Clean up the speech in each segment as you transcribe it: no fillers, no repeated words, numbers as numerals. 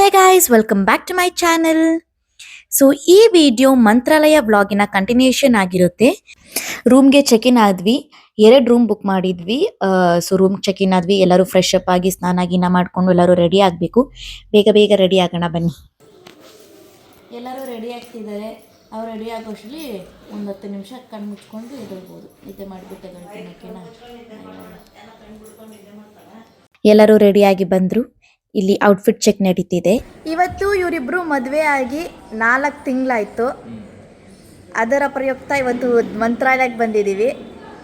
Hey guys, welcome back to my channel. So ಈ video Mantralaya ವ್ಲಾಗಿನ continuation ಆಗಿರುತ್ತೆ. ರೂಮ್ಗೆ ಚೆಕ್ ಇನ್ ಆದ್ವಿ, 2 ರೂಮ್ ಬುಕ್ ಮಾಡಿದ್ವಿ. ಸೊ ರೂಮ್ ಚೆಕ್ ಇನ್ ಆದ್ವಿ, ಎಲ್ಲರೂ ಫ್ರೆಶ್ ಅಪ್ ಆಗಿ ಸ್ನಾನ ಗೀನ ಮಾಡ್ಕೊಂಡು ಎಲ್ಲರೂ ರೆಡಿ ಆಗಬೇಕು. ಬೇಗ ಬೇಗ ರೆಡಿ ಆಗೋಣ ಬನ್ನಿ. ಎಲ್ಲರೂ ರೆಡಿ ಆಗ್ತಿದ್ದಾರೆ. ಅವ್ರು ರೆಡಿ ಆಗೋಷ್ಟರಲ್ಲಿ ಒಂದು 10 ನಿಮಿಷ ಕಣ್ಣು ಮುಚ್ಕೊಂಡು ಎದ್ದೇಳ್ಬೋದು. ನಿದ್ದೆ ಮಾಡಿಬಿಟ್ಟು ಎದ್ದೇಳ್ತೀನಕ್ಕೆನಾ. ಎಲ್ಲರೂ ರೆಡಿಯಾಗಿ ಬಂದರು. ಇಲ್ಲಿ ಔಟ್ಫಿಟ್ ಚೆಕ್ ನಡೀತಿದೆ. ಇವತ್ತು ಇವರಿಬ್ರು ಮದುವೆ ಆಗಿ 4 ತಿಂಗಳಾಯಿತು. ಅದರ ಪ್ರಯುಕ್ತ ಇವತ್ತು ಮಂತ್ರಾಲಯಕ್ಕೆ ಬಂದಿದ್ದೀವಿ.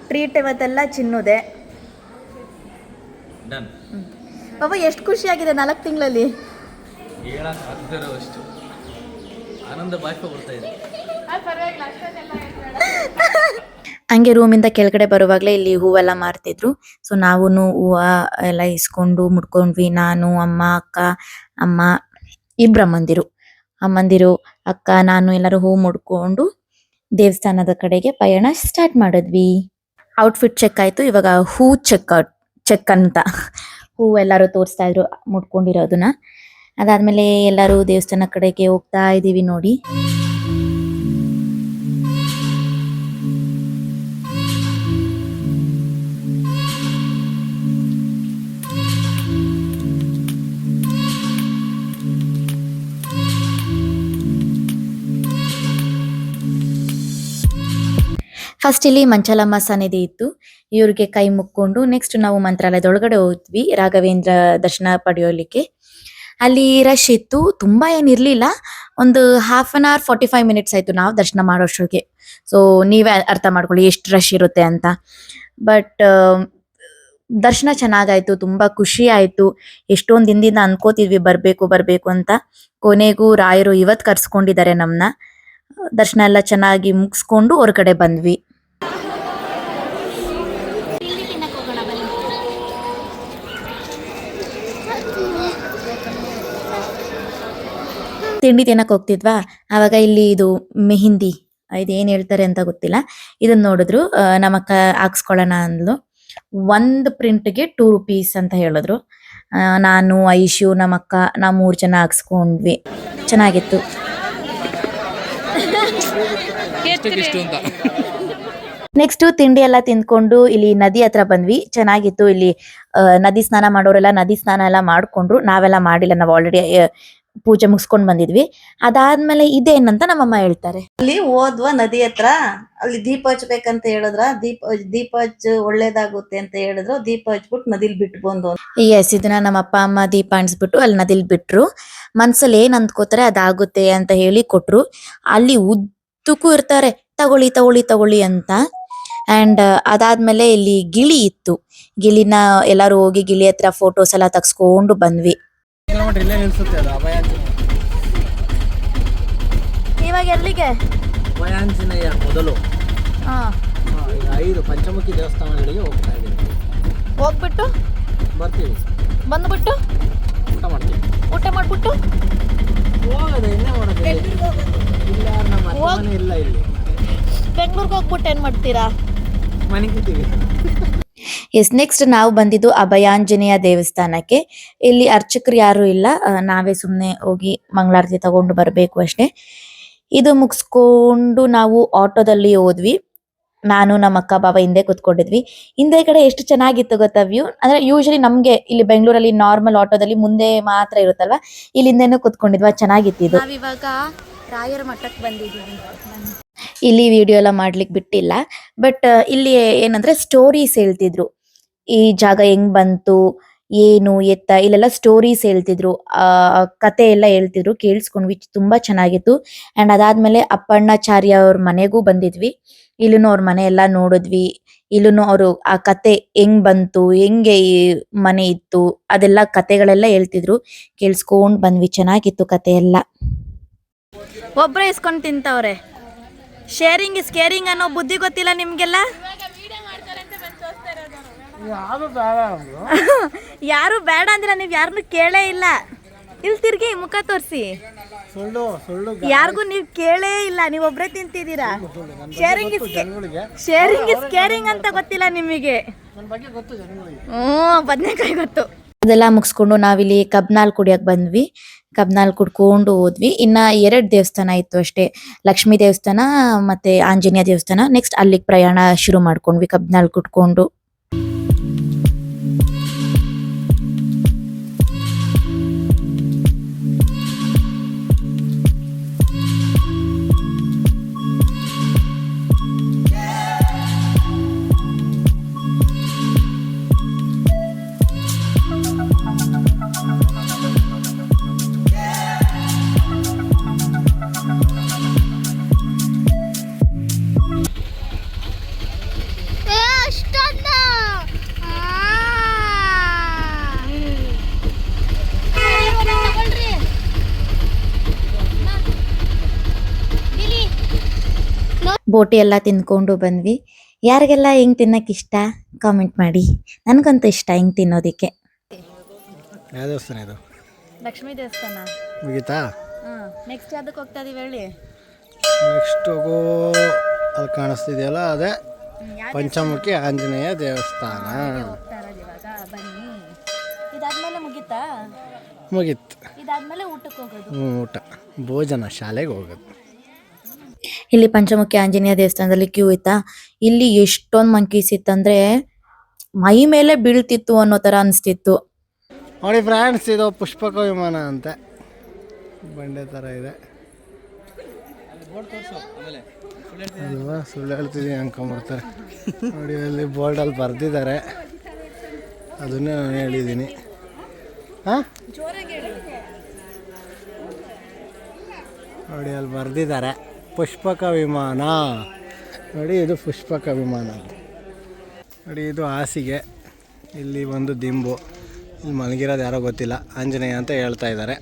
ಟ್ರೀಟ್ ಇವತ್ತೆಲ್ಲ ಚಿನ್ನುದೆ. ಪಾಪ ಎಷ್ಟು ಖುಷಿಯಾಗಿದೆ 4 ತಿಂಗಳಲ್ಲಿ. ಹಂಗೆ ರೂಮಿಂದ ಕೆಳಗಡೆ ಬರುವಾಗಲೇ ಇಲ್ಲಿ ಹೂವೆಲ್ಲ ಮಾರ್ತಿದ್ರು. ಸೊ ನಾವು ಹೂವು ಎಲ್ಲ ಇಸ್ಕೊಂಡು ಮುಡ್ಕೊಂಡ್ವಿ. ನಾನು, ಅಮ್ಮ ಇಬ್ಬರು ಅಮ್ಮಂದಿರು, ಅಕ್ಕ, ನಾನು ಎಲ್ಲರೂ ಹೂ ಮುಡ್ಕೊಂಡು ದೇವಸ್ಥಾನದ ಕಡೆಗೆ ಪಯಣ ಸ್ಟಾರ್ಟ್ ಮಾಡಿದ್ವಿ. ಔಟ್ಫಿಟ್ ಚೆಕ್ ಆಯಿತು. ಇವಾಗ ಹೂ ಚೆಕ್ ಅಂತ ಹೂ ಎಲ್ಲರೂ ತೋರಿಸ್ತಾ ಇದ್ರು ಮುಡ್ಕೊಂಡಿರೋದನ್ನ. ಅದಾದ್ಮೇಲೆ ಎಲ್ಲರೂ ದೇವಸ್ಥಾನ ಕಡೆಗೆ ಹೋಗ್ತಾ ಇದ್ದೀವಿ ನೋಡಿ. ಫಸ್ಟ್ ಇಲ್ಲಿ ಮಂಚಾಲಮ್ಮ ಸನ್ನಿಧಿ ಇತ್ತು. ಇವ್ರಿಗೆ ಕೈ ಮುಕ್ಕೊಂಡು ನೆಕ್ಸ್ಟ್ ನಾವು ಮಂತ್ರಾಲಯದೊಳಗಡೆ ಹೋದ್ವಿ ರಾಘವೇಂದ್ರ ದರ್ಶನ ಪಡೆಯೋಲಿಕ್ಕೆ. ಅಲ್ಲಿ ರಶ್ ಇತ್ತು, ತುಂಬಾ ಏನಿರ್ಲಿಲ್ಲ. ಒಂದು 1/2 hour 45 minutes ಆಯ್ತು ನಾವು ದರ್ಶನ ಮಾಡೋಷ್ಟೊಳಗೆ. ಸೊ ನೀವೇ ಅರ್ಥ ಮಾಡ್ಕೊಳ್ಳಿ ಎಷ್ಟು ರಶ್ ಇರುತ್ತೆ ಅಂತ. ಬಟ್ ದರ್ಶನ ಚೆನ್ನಾಗಾಯ್ತು, ತುಂಬಾ ಖುಷಿ ಆಯ್ತು. ಎಷ್ಟೊಂದು ದಿನದಿಂದ ಅನ್ಕೋತಿದ್ವಿ ಬರ್ಬೇಕು ಅಂತ. ಕೊನೆಗೂ ರಾಯರು ಇವತ್ತು ಕರ್ಸ್ಕೊಂಡಿದ್ದಾರೆ ನಮ್ಮನ್ನ. ದರ್ಶನ ಎಲ್ಲ ಚೆನ್ನಾಗಿ ಮುಗಿಸ್ಕೊಂಡು ಹೊರಗಡೆ ಬಂದ್ವಿ. ತಿಂಡಿ ತಿನ್ನಕ್ಕೆ ಹೋಗ್ತಿದ್ವಾ, ಆವಾಗ ಇಲ್ಲಿ ಇದು ಮೆಹಿಂದಿ, ಇದೇನು ಹೇಳ್ತಾರೆ ಅಂತ ಗೊತ್ತಿಲ್ಲ, ಇದನ್ನ ನೋಡಿದ್ರು. ನಮ್ಮಕ್ಕ ಹಾಕ್ಸ್ಕೊಳ್ಳೋಣ ಅಂದ್ಲು. 1 ಪ್ರಿಂಟ್ಗೆ 2 rupees ಅಂತ ಹೇಳಿದ್ರು. ನಾನು, ಐಶು, ನಮ್ಮಕ್ಕ ನಾವು 3 ಜನ ಹಾಕ್ಸ್ಕೊಂಡ್ವಿ. ಚೆನ್ನಾಗಿತ್ತು. ನೆಕ್ಸ್ಟ್ ತಿಂಡಿ ಎಲ್ಲ ತಿಂದ್ಕೊಂಡು ಇಲ್ಲಿ ನದಿ ಹತ್ರ ಬಂದ್ವಿ. ಚೆನ್ನಾಗಿತ್ತು. ಇಲ್ಲಿ ನದಿ ಸ್ನಾನ ಮಾಡೋರೆಲ್ಲ ನದಿ ಸ್ನಾನ ಎಲ್ಲ ಮಾಡ್ಕೊಂಡ್ರು. ನಾವೆಲ್ಲ ಮಾಡಿಲ್ಲ, ನಾವು ಆಲ್ರೆಡಿ ಪೂಜೆ ಮುಗಿಸ್ಕೊಂಡ್ ಬಂದಿದ್ವಿ. ಅದಾದ್ಮೇಲೆ ಇದೇನಂತ ನಮ್ಮಮ್ಮ ಹೇಳ್ತಾರೆ. ಅಲ್ಲಿ ಹೋದ್ವಾ ನದಿ ಹತ್ರ, ಅಲ್ಲಿ ದೀಪ ಹಚ್ಬೇಕಂತ ಹೇಳಿದ್ರ, ದೀಪ ಹಚ್ಚ ಒಳ್ಳೇದಾಗುತ್ತೆ ಅಂತ ಹೇಳಿದ್ರು. ದೀಪ ಹಚ್ಬಿಟ್ಟು ನದಿಲ್ ಬಿಟ್ಟು ಬಂದು. ಎಸ್, ಇದನ್ನ ನಮ್ಮ ಅಪ್ಪ ಅಮ್ಮ ದೀಪ ಅಣಿಸ್ಬಿಟ್ಟು ಅಲ್ಲಿ ನದಿಲ್ ಬಿಟ್ರು. ಮನ್ಸಲ್ಲಿ ಏನ್ ಅಂದ್ಕೋತಾರೆ ಅದಾಗುತ್ತೆ ಅಂತ ಹೇಳಿ ಕೊಟ್ರು. ಅಲ್ಲಿ ಉದ್ದಕ್ಕೂ ಇರ್ತಾರೆ, ತಗೊಳ್ಳಿ ಅಂತ. ಅಂಡ್ ಅದಾದ್ಮೇಲೆ ಇಲ್ಲಿ ಗಿಳಿ ಇತ್ತು. ಗಿಳಿನ ಎಲ್ಲಾರು ಹೋಗಿ ಗಿಳಿ ಹತ್ರ ಫೋಟೋಸ್ ಎಲ್ಲ ತಗ್ಸ್ಕೊಂಡು ಬಂದ್ವಿ. ಇವಾಗ ಎಲ್ಲಿಗೆ? ಅಭಯಾಂಜನೇಯ ಮೊದಲು 5 ಪಂಚಮುಖಿ ದೇವಸ್ಥಾನಗಳಿಗೆ ಹೋಗ್ತಾ ಇದ್ದೀವಿ. ಹೋಗ್ಬಿಟ್ಟು ಬರ್ತೀವಿ, ಬಂದ್ಬಿಟ್ಟು ಊಟ ಮಾಡ್ಬಿಟ್ಟು ಹೋಗೋದು. ಇನ್ನೇ ಮಾಡೋದು ಇಲ್ಲ, ನಮ್ಮ ಮನೆ ಇಲ್ಲ ಇಲ್ಲಿ. ಬೆಂಗಳೂರಿಗೆ ಹೋಗ್ಬಿಟ್ಟು ಏನ್ ಮಾಡ್ತೀರಾ? ಮನೆಗಿದ್ದೀವಿ. ಎಸ್, ನೆಕ್ಸ್ಟ್ ನಾವು ಬಂದಿದ್ದು ಅಭಯಾಂಜನೇಯ ದೇವಸ್ಥಾನಕ್ಕೆ. ಇಲ್ಲಿ ಅರ್ಚಕರು ಯಾರು ಇಲ್ಲ, ನಾವೇ ಸುಮ್ಮನೆ ಹೋಗಿ ಮಂಗಳಾರತಿ ತಗೊಂಡು ಬರಬೇಕು ಅಷ್ಟೇ. ಇದು ಮುಗಿಸ್ಕೊಂಡು ನಾವು ಆಟೋದಲ್ಲಿ ಹೋದ್ವಿ. ನಾನು, ನಮ್ಮ ಅಕ್ಕ, ಬಾಬಾ ಹಿಂದೆ ಕುತ್ಕೊಂಡಿದ್ವಿ. ಹಿಂದೆ ಕಡೆ ಎಷ್ಟು ಚೆನ್ನಾಗಿತ್ತು ಗೊತ್ತಾ ವ್ಯೂ. ಅಂದ್ರೆ ಯೂಶಲಿ ನಮ್ಗೆ ಇಲ್ಲಿ ಬೆಂಗಳೂರಲ್ಲಿ ನಾರ್ಮಲ್ ಆಟೋದಲ್ಲಿ ಮುಂದೆ ಮಾತ್ರ ಇರುತ್ತಲ್ವಾ, ಇಲ್ಲಿ ಹಿಂದೆನೂ ಕುತ್ಕೊಂಡಿದ್ವಾ, ಚೆನ್ನಾಗಿತ್ತು. ನಾವಿವಾಗ ರಾಯರ ಮಠಕ್ಕೆ ಬಂದಿದ್ದೀವಿ. ಇಲ್ಲಿ ವಿಡಿಯೋ ಎಲ್ಲ ಮಾಡ್ಲಿಕ್ಕೆ ಬಿಟ್ಟಿಲ್ಲ. ಬಟ್ ಇಲ್ಲಿ ಏನಂದ್ರೆ ಸ್ಟೋರೀಸ್ ಹೇಳ್ತಿದ್ರು. ಈ ಜಾಗ ಹೆಂಗ್ ಬಂತು, ಏನು ಎತ್ತ, ಇಲ್ಲೆಲ್ಲ ಸ್ಟೋರೀಸ್ ಹೇಳ್ತಿದ್ರು, ಕತೆ ಎಲ್ಲ ಹೇಳ್ತಿದ್ರು. ಕೇಳಿಸ್ಕೊಂಡ್ವಿ, ತುಂಬಾ ಚೆನ್ನಾಗಿತ್ತು. ಅಂಡ್ ಅದಾದ್ಮೇಲೆ ಅಪ್ಪಣ್ಣಾಚಾರ್ಯ ಅವ್ರ ಮನೆಗೂ ಬಂದಿದ್ವಿ. ಇಲ್ಲೂ ಅವ್ರ ಮನೆ ಎಲ್ಲ ನೋಡಿದ್ವಿ. ಇಲ್ಲೂ ಅವರು ಆ ಕತೆ ಹೆಂಗ್ ಬಂತು, ಹೆಂಗೆ ಈ ಮನೆ ಇತ್ತು, ಅದೆಲ್ಲ ಕತೆಗಳೆಲ್ಲ ಹೇಳ್ತಿದ್ರು. ಕೇಳಿಸ್ಕೊಂಡ್ ಬಂದ್ವಿ, ಚೆನ್ನಾಗಿತ್ತು ಕತೆ ಎಲ್ಲ. ಒಬ್ರೇ ಇಸ್ಕೊಂಡ್ ತಿಂತವ್ರೆ. ಶೇರಿಂಗ್ ಇಸ್ ಕೇರಿಂಗ್ ಅನ್ನೋ ಬುದ್ಧಿ ಗೊತ್ತಿಲ್ಲ ನಿಮ್ಗೆಲ್ಲ. ಯಾರು ಬೇಡ ಅಂದ್ರೆ ನೀವ್ ಯಾರನ್ನು ಕೇಳೇ ಇಲ್ಲ. ಇಲ್ಲಿ ತಿರ್ಗಿ ಮುಖ ತೋರಿಸಿ. ಯಾರಿಗೂ ನೀವು ಕೇಳೇ ಇಲ್ಲ, ನೀವ್ ಒಬ್ರೇ ತಿಂತಿದ್ದೀರಾ. ಶೇರಿಂಗ್ ಇಸ್ ಕೇರಿಂಗ್ ಅಂತ ಗೊತ್ತಿಲ್ಲ ನಿಮಗೆ. ಬದನೆಕಾಯಿ ಗೊತ್ತು. ಅದೆಲ್ಲ ಮುಗಿಸ್ಕೊಂಡು ನಾವಿಲ್ಲಿ ಕಬ್ನಾಲ್ ಕುಡಿಯಕ್ ಬಂದ್ವಿ. ಕಬ್ನಾಲ್ ಕುಡ್ಕೊಂಡು ಹೋದ್ವಿ. ಇನ್ನ 2 ದೇವಸ್ಥಾನ ಇತ್ತು ಅಷ್ಟೇ, ಲಕ್ಷ್ಮೀ ದೇವಸ್ಥಾನ ಮತ್ತೆ ಆಂಜನೇಯ ದೇವಸ್ಥಾನ. ನೆಕ್ಸ್ಟ್ ಅಲ್ಲಿಗೆ ಪ್ರಯಾಣ ಶುರು ಮಾಡ್ಕೊಂಡ್ವಿ ಕಬ್ನಾಲ್ ಕುಡ್ಕೊಂಡು. ಬೋಟಿ ಎಲ್ಲ ತಿನ್ಕೊಂಡು ಬಂದ್ವಿ. ಯಾರಿಗೆಲ್ಲ ಹೆಂಗ್ ತಿನ್ನಕ್ ಇಷ್ಟ ಕಾಮೆಂಟ್ ಮಾಡಿ. ನನ್ಗಂತೂ ಇಷ್ಟ ಹಿಂಗ್ ತಿನ್ನೋದಿಕ್ಕೆ. ಯಾವ ದೇವಸ್ಥಾನ ಇದು? ಲಕ್ಷ್ಮೀ ದೇವಸ್ಥಾನ ಮುಗೀತಾ? ನೆಕ್ಸ್ಟ್ ಯಾವ್ದಕ್ಕೆ ಹೋಗ್ತಾ ಇದೀವಿ ಹೇಳಿ? ನೆಕ್ಸ್ಟ್ ಹೋಗೋ ಅಲ್ಲಿ ಕಾಣಿಸ್ತಿದೆಯಲ್ಲ ಅದೇ ಪಂಚಮುಖಿ ಆಂಜನೇಯ ದೇವಸ್ಥಾನ. ಬನ್ನಿ. ಇದಾದ್ಮೇಲೆ ಮುಗೀತಾ? ಮುಗೀತು. ಇದಾದ್ಮೇಲೆ ಊಟಕ್ಕೆ ಹೋಗೋದು. ಊಟ ಭೋಜನ ಶಾಲೆಗೆ ಹೋಗೋದು. ಇಲ್ಲಿ ಪಂಚಮುಖಿ ಆಂಜನೇಯ ದೇವಸ್ಥಾನದಲ್ಲಿ ಕ್ಯೂ ಇತ್ತಾ. ಇಲ್ಲಿ ಎಷ್ಟೊಂದು ಮಂಕೀಸ್ ಇತ್ತಂದ್ರೆ ಮೈ ಮೇಲೆ ಬೀಳ್ತಿತ್ತು ಅನ್ನೋ ತರ ಅನಿಸ್ತಿತ್ತು. ನೋಡಿ ಫ್ರೆಂಡ್ಸ್, ಇದು ಪುಷ್ಪಕ ವಿಮಾನ ಅಂತೆ, ಬಂಡೆ ಥರ ಇದೆ ಅಲ್ವಾ? ಸುಳ್ಳು ಹೇಳ್ತಿದ್ದೀನಿ ಅನ್ಕೊಂಬರ್ತಾರೆ. ನೋಡಿ ಅಲ್ಲಿ ಬೋರ್ಡಲ್ಲಿ ಬರೆದಿದ್ದಾರೆ, ಅದನ್ನೇ ನಾನು ಹೇಳಿದ್ದೀನಿ. ಹಾಂ ನೋಡಿ ಅಲ್ಲಿ ಬರೆದಿದ್ದಾರೆ ಪುಷ್ಪಕ ವಿಮಾನ. ನೋಡಿ ಇದು ಪುಷ್ಪಕ ವಿಮಾನ ಅಂತ. ನೋಡಿ ಇದು ಹಾಸಿಗೆ, ಇಲ್ಲಿ ಒಂದು ದಿಂಬು, ಇಲ್ಲಿ ಮಲಗಿರೋದು ಯಾರೋ ಗೊತ್ತಿಲ್ಲ, ಆಂಜನೇಯ ಅಂತ ಹೇಳ್ತಾ ಇದ್ದಾರೆ.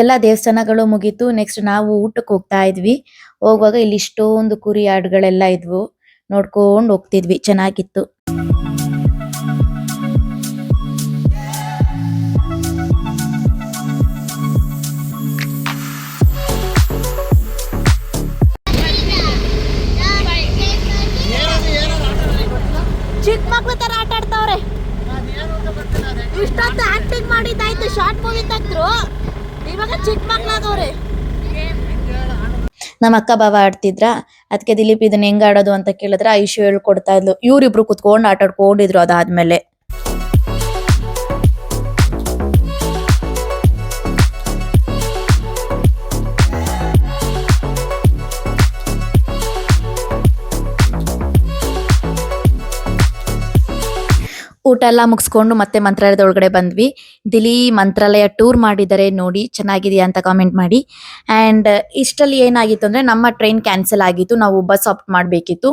ಎಲ್ಲ ದೇವಸ್ಥಾನಗಳು ಮುಗೀತು. ನೆಕ್ಸ್ಟ್ ನಾವು ಊಟಕ್ಕೆ ಹೋಗ್ತಾ ಇದ್ವಿ. ಹೋಗುವಾಗ ಇಲ್ಲಿ ಇಷ್ಟೊಂದು ಕುರಿ ಆಡುಗಳೆಲ್ಲ ಇದ್ವು, ನೋಡ್ಕೊಂಡು ಹೋಗ್ತಿದ್ವಿ, ಚೆನ್ನಾಗಿತ್ತು. ಚಿಕ್ಕ ಮಕ್ಳ ತರ ಆಟ ಆಡ್ತಾವ್ರೆ. ಇಷ್ಟೊಂದು ಆಕ್ಟಿಂಗ್ ಮಾಡಿದ್ದಾಯ್ತು, ಶಾರ್ಟ್ ಮೂವಿ ತೆಗ್ದ್ರು, ಇವಾಗ ಚಿಕ್ಕ ಮಕ್ಳಾಗವ್ರೆ. ನಮ್ಮ ಅಕ್ಕ ಬಾವ ಆಡ್ತಿದ್ರ, ಅದಕ್ಕೆ ದಿಲೀಪ್ ಇದನ್ನ ಹೆಂಗ್ ಆಡೋದು ಅಂತ ಕೇಳಿದ್ರೆ ಐಶು ಹೇಳ್ಕೊಡ್ತಾ ಇದ್ಲು. ಇವ್ರಿಬ್ರು ಕುತ್ಕೊಂಡು ಆಟ ಆಡ್ಕೊಂಡಿದ್ರು. ಅದಾದ್ಮೇಲೆ ಊಟ ಎಲ್ಲ ಮುಗಿಸ್ಕೊಂಡು ಮತ್ತೆ ಮಂತ್ರಾಲಯದ ಒಳಗಡೆ ಬಂದ್ವಿ. ದಿಲ್ಲಿ ಮಂತ್ರಾಲಯ ಟೂರ್ ಮಾಡಿದ್ದಾರೆ, ನೋಡಿ ಚೆನ್ನಾಗಿದೆಯಾ ಅಂತ ಕಾಮೆಂಟ್ ಮಾಡಿ. ಆ್ಯಂಡ್ ಇಷ್ಟರಲ್ಲಿ ಏನಾಗಿತ್ತು ಅಂದರೆ ನಮ್ಮ ಟ್ರೈನ್ ಕ್ಯಾನ್ಸಲ್ ಆಗಿತ್ತು, ನಾವು ಬಸ್ ಆಪ್ಟ್ ಮಾಡಬೇಕಿತ್ತು.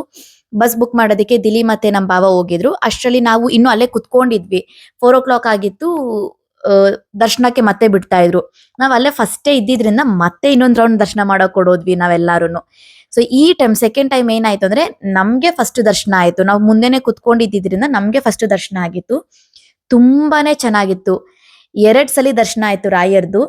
ಬಸ್ ಬುಕ್ ಮಾಡೋದಕ್ಕೆ ದಿಲ್ಲಿ ಮತ್ತೆ ನಮ್ಮ ಬಾವ ಹೋಗಿದ್ರು. ಅಷ್ಟರಲ್ಲಿ ನಾವು ಇನ್ನೂ ಅಲ್ಲೇ ಕುತ್ಕೊಂಡಿದ್ವಿ. 4 o'clock ಆಗಿತ್ತು. ದರ್ಶನಕ್ಕೆ ಮತ್ತೆ ಬಿಡ್ತಾ ಇದ್ರು. ನಾವು ಅಲ್ಲೇ ಫಸ್ಟೇ ಇದ್ದಿದ್ರಿಂದ ಮತ್ತೆ ಇನ್ನೊಂದು ರೌಂಡ್ ದರ್ಶನ ಮಾಡೋಕೆ ಕೊಡೋದ್ವಿ ನಾವೆಲ್ಲರೂ. ಸೊ ಈ ಟೈಮ್ ಸೆಕೆಂಡ್ ಟೈಮ್ ಏನಾಯ್ತು ಅಂದ್ರೆ ನಮ್ಗೆ ಫಸ್ಟ್ ದರ್ಶನ ಆಯ್ತು. ನಾವು ಮುಂದೆನೆ ಕುತ್ಕೊಂಡಿದ್ದಿದ್ರಿಂದ ನಮ್ಗೆ ಫಸ್ಟ್ ದರ್ಶನ ಆಗಿತ್ತು. ತುಂಬಾನೇ ಚೆನ್ನಾಗಿತ್ತು. 2 ಸಲ ದರ್ಶನ ಆಯ್ತು ರಾಯರ್ದು.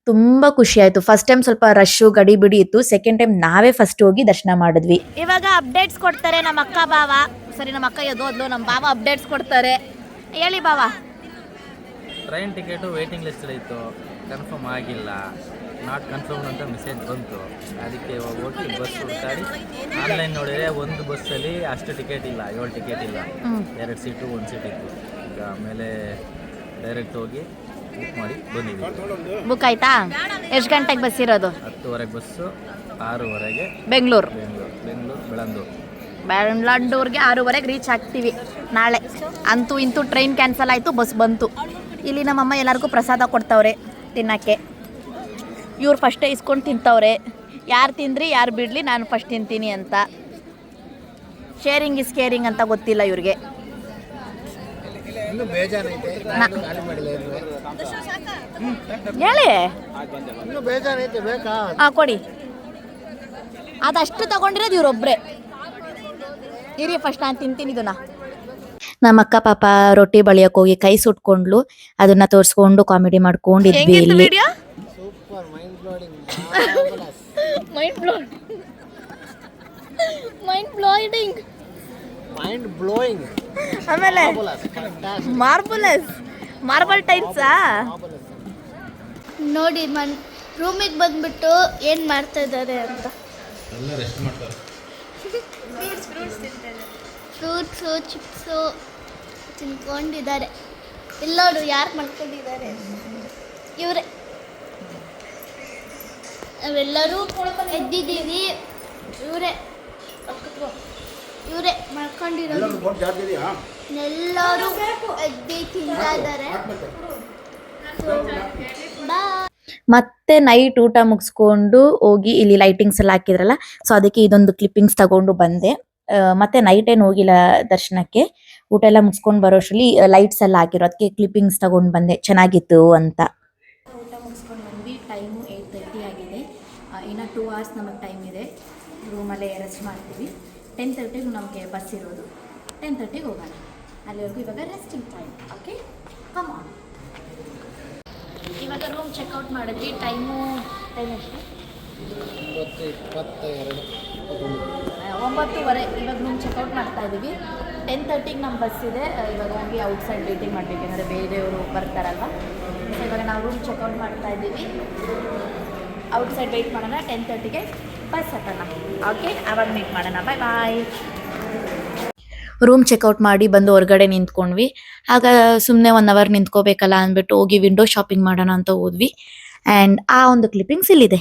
ತುಂಬಾ ಖುಷಿ ಆಯ್ತು. ಫಸ್ಟ್ ಟೈಮ್ ಸ್ವಲ್ಪ ರಶ್ ಗಡಿ ಬಿಡಿ ಇತ್ತು, ಸೆಕೆಂಡ್ ಟೈಮ್ ನಾವೇ ಫಸ್ಟ್ ಹೋಗಿ ದರ್ಶನ ಮಾಡಿದ್ವಿ. ಇವಾಗ ಅಪ್ಡೇಟ್ಸ್ ಕೊಡ್ತಾರೆ ನಮ್ಮ ಅಕ್ಕ ಬಾವ. ಸರಿ, ನಮ್ಮ ಅಕ್ಕ ಎದ್ದೋದ್ಲು, ನಮ್ಮ ಬಾವ ಅಪ್ಡೇಟ್ಸ್ ಕೊಡ್ತಾರೆ. ಹೇಳಿ ಬಾವ. ಟ್ರೈನ್ ಟಿಕೆಟು ವೇಟಿಂಗ್ ಲಿಸ್ಟಲ್ಲಿ ಇತ್ತು, ಕನ್ಫರ್ಮ್ ಆಗಿಲ್ಲ, ನಾಟ್ ಕನ್ಫರ್ಮ್ ಅಂತ ಮೆಸೇಜ್ ಬಂತು. ಅದಕ್ಕೆ ಹೋಗಿ ಬಸ್ ಹುಡುಕಾಡಿ ಆನ್ಲೈನ್ ನೋಡಿದರೆ ಒಂದು ಬಸ್ಸಲ್ಲಿ ಅಷ್ಟು ಟಿಕೆಟ್ ಇಲ್ಲ, 7 ಟಿಕೆಟ್ ಇಲ್ಲ, 2 ಸೀಟು 1 ಸೀಟ್ ಇತ್ತು. ಈಗ ಆಮೇಲೆ ಡೈರೆಕ್ಟ್ ಹೋಗಿ ಬುಕ್ ಮಾಡಿ ಬಂದಿದ್ದೀವಿ. ಬುಕ್ ಆಯ್ತಾ? ಎಷ್ಟು ಗಂಟೆಗೆ ಬಸ್ ಇರೋದು? 10:30 ಬಸ್ಸು, 6:00 ಬೆಂಗಳೂರು ಬೆಳಂದೂರ್ಗೆ 6:00 ರೀಚ್ ಆಗ್ತೀವಿ ನಾಳೆ. ಅಂತೂ ಇಂತೂ ಟ್ರೈನ್ ಕ್ಯಾನ್ಸಲ್ ಆಯಿತು, ಬಸ್ ಬಂತು. ಇಲ್ಲಿ ನಮ್ಮಮ್ಮ ಎಲ್ಲರಿಗೂ ಪ್ರಸಾದ ಕೊಡ್ತಾವ್ರೆ ತಿನ್ನಕ್ಕೆ. ಇವ್ರು ಫಸ್ಟೇ ಇಸ್ಕೊಂಡು ತಿಂತವ್ರೆ. ಯಾರು ತಿಂದ್ರಿ ಯಾರು ಬಿಡಲಿ, ನಾನು ಫಸ್ಟ್ ತಿಂತೀನಿ ಅಂತ. ಶೇರಿಂಗ್ ಇಸ್ ಕೇರಿಂಗ್ ಅಂತ ಗೊತ್ತಿಲ್ಲ ಇವ್ರಿಗೆ. ಹೇಳಿ ಕೊಡಿ. ಅದಷ್ಟು ತಗೊಂಡಿರೋದು ಇವ್ರೊಬ್ರೆ. ಇರಿ ಫಸ್ಟ್ ನಾನು ತಿಂತೀನಿ ಇದನ್ನ. ನಮ್ಮ ಅಕ್ಕ ಪಾಪ ರೊಟ್ಟಿ ಬಳಿಯಕ್ಕೆ ಹೋಗಿ ಕೈ ಸುಟ್ಕೊಂಡ್ಲು. ಅದನ್ನ ತೋರಿಸ್ಕೊಂಡು ಕಾಮಿಡಿ ಮಾಡ್ಕೊಂಡಿದ್ವಿ ಇಲ್ಲಿ. ಆಮೇಲೆ ಮಾರ್ಬಲ್ ಟೈಲ್ಸಾ? ನೋಡಿ ರೂಮಿಗೆ ಬಂದ್ಬಿಟ್ಟು ಏನು ಮಾಡ್ತಾ ಇದ್ದಾರೆ ಅಂತ. ಎಲ್ಲ ರೆಸ್ಟ್ ಮಾಡ್ತಾರೆ. Fruits chips ತಿನ್ಕೊಂಡಿದ್ದಾರೆ. ಇಲ್ಲೋಡು ಯಾರು ಮಾಡ್ಕೊಂಡಿದ್ದಾರೆ, ಇವರೇ. ನಾವೆಲ್ಲರೂ ಎದ್ದಿದ್ದೀವಿ, ಇವರೇ ಮಾಡ್ಕೊಂಡಿರೋದು. ಎಲ್ಲರೂ ಎದ್ದಿ ತಿಂತಾ ಇದ್ದಾರೆ. ಬಾಯ್. ಮತ್ತೆ ನೈಟ್ ಊಟ ಮುಗಿಸ್ಕೊಂಡು ಹೋಗಿ ಇಲ್ಲಿ ಲೈಟಿಂಗ್ಸ್ ಎಲ್ಲ ಹಾಕಿದ್ರಲ್ಲ, ಸೊ ಅದಕ್ಕೆ ಇದೊಂದು ಕ್ಲಿಪ್ಪಿಂಗ್ಸ್ ತಗೊಂಡು ಬಂದೆ. ಮತ್ತೆ ನೈಟ್ ಏನು ಹೋಗಿಲ್ಲ ದರ್ಶನಕ್ಕೆ, ಊಟ ಎಲ್ಲ ಮುಗಿಸ್ಕೊಂಡು ಬರೋಷ್ಟರಲ್ಲಿ ಲೈಟ್ಸ್ ಎಲ್ಲ ಹಾಕಿರೋ, ಅದಕ್ಕೆ ಕ್ಲಿಪ್ಪಿಂಗ್ಸ್ ತಗೊಂಡು ಬಂದೆ, ಚೆನ್ನಾಗಿತ್ತು ಅಂತ. ಊಟ ಮುಗಿಸ್ಕೊಂಡು ಬಂದ್ವಿ. ಟೈಮು 8:30 ಆಗಿದೆ. ಇನ್ನು 2 hours ನಮಗೆ ಟೈಮ್ ಇದೆ. ರೂಮಲ್ಲೇ ರೆಸ್ಟ್ ಮಾಡ್ತೀವಿ. 10:30ಗೆ ನಮಗೆ ಬಸ್ ಇರೋದು. 10:30ಗೆ ಹೋಗೋಣ. ಅಲ್ಲಿವರೆಗೂ ಇವಾಗ resting time. Okay, come on. ಇವಾಗ ರೂಮ್ ಚೆಕ್ಔಟ್ ಮಾಡಿದ್ವಿ. ಟೈಮ್ ಎಷ್ಟು? 9:22. ಇವಾಗ ರೂಮ್ ಚೆಕ್ಔಟ್ ಮಾಡ್ತಾ ಇದ್ದೀವಿ. 10:30ಗೆ ನಮ್ಮ ಬಸ್ ಇದೆ. ಇವಾಗ ಹೋಗಿ ಔಟ್ಸೈಡ್ ವೇಟಿಂಗ್ ಮಾಡಬೇಕು, ಯಾಕಂದರೆ ಬೇರೆಯವರು ಬರ್ತಾರಲ್ವ. ಸೊ ಇವಾಗ ನಾವು ರೂಮ್ ಚೆಕ್ಔಟ್ ಮಾಡ್ತಾ ಇದ್ದೀವಿ. ಔಟ್ಸೈಡ್ ವೆಯ್ಟ್ ಮಾಡೋಣ. 10:30ಗೆ ಬಸ್ ಹತ್ತೋಣ. ಓಕೆ, ಆವಾಗ ಮೀಟ್ ಮಾಡೋಣ. ಬಾಯ್ ಬಾಯ್. ರೂಮ್ ಚೆಕ್ಔಟ್ ಮಾಡಿ ಬಂದು ಹೊರಗಡೆ ನಿಂತ್ಕೊಂಡ್ವಿ. ಆಗ ಸುಮ್ಮನೆ 1 hour ನಿಂತ್ಕೋಬೇಕಲ್ಲ ಅಂದ್ಬಿಟ್ಟು ಹೋಗಿ ವಿಂಡೋ ಶಾಪಿಂಗ್ ಮಾಡೋಣ ಅಂತ ಹೋದ್ವಿ. ಆ್ಯಂಡ್ ಆ ಒಂದು ಕ್ಲಿಪ್ಪಿಂಗ್ಸ್ ಇಲ್ಲಿದೆ.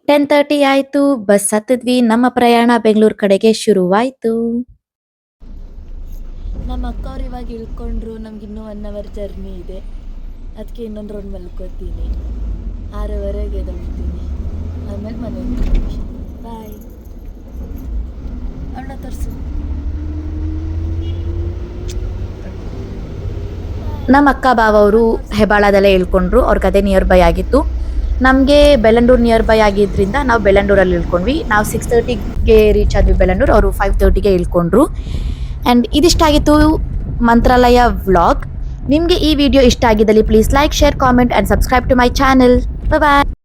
ಟೆನ್ 10:30 ಆಯಿತು. ಬಸ್ ಹತ್ತಿದ್ವಿ. ನಮ್ಮ ಪ್ರಯಾಣ ಬೆಂಗಳೂರು ಕಡೆಗೆ ಶುರುವಾಯಿತು. ನಮ್ಮ ಅಕ್ಕವ್ರು ಇವಾಗ ಇಳ್ಕೊಂಡ್ರು. ನಮಗಿನ್ನೂ 1 hour ಜರ್ನಿ ಇದೆ. ಅದಕ್ಕೆ ಇನ್ನೊಂದು ರೌಂಡ್ ಮಲ್ಕೋತೀನಿ. 6:30ಗೆ ಎದ್ದೇಳ್ತೀನಿ. ಆಮೇಲೆ ಮನೆಗೆ ಬಾಯ್. ಅಣ್ಣ ತರಿಸು. ನಮ್ಮ ಅಕ್ಕ ಬಾವ ಅವರು ಹೆಬ್ಬಾಳದಲ್ಲೇ ಇಳ್ಕೊಂಡ್ರು. ಅವ್ರಿಗೆ ಅದೇ ನಿಯರ್ ಬೈ ಆಗಿತ್ತು. ನಮಗೆ ಬೆಳ್ಳಂಡೂರು ನಿಯರ್ ಬೈ ಆಗಿದ್ದರಿಂದ ನಾವು ಬೆಳ್ಳಂಡೂರಲ್ಲಿ ಇಳ್ಕೊಂಡ್ವಿ. ನಾವು 6:30ಗೆ ರೀಚ್ ಆದ್ವಿ ಬೆಳ್ಳಂಡೂರು. ಅವರು 5:30ಗೆ ಇಳ್ಕೊಂಡ್ರು. And ಇದಿಷ್ಟಾಗಿತ್ತು Mantralaya vlog. ನಿಮಗೆ ಈ ವಿಡಿಯೋ ಇಷ್ಟ ಆಗಿದ್ದಲ್ಲಿ please like, share, comment and subscribe to my channel. Bye.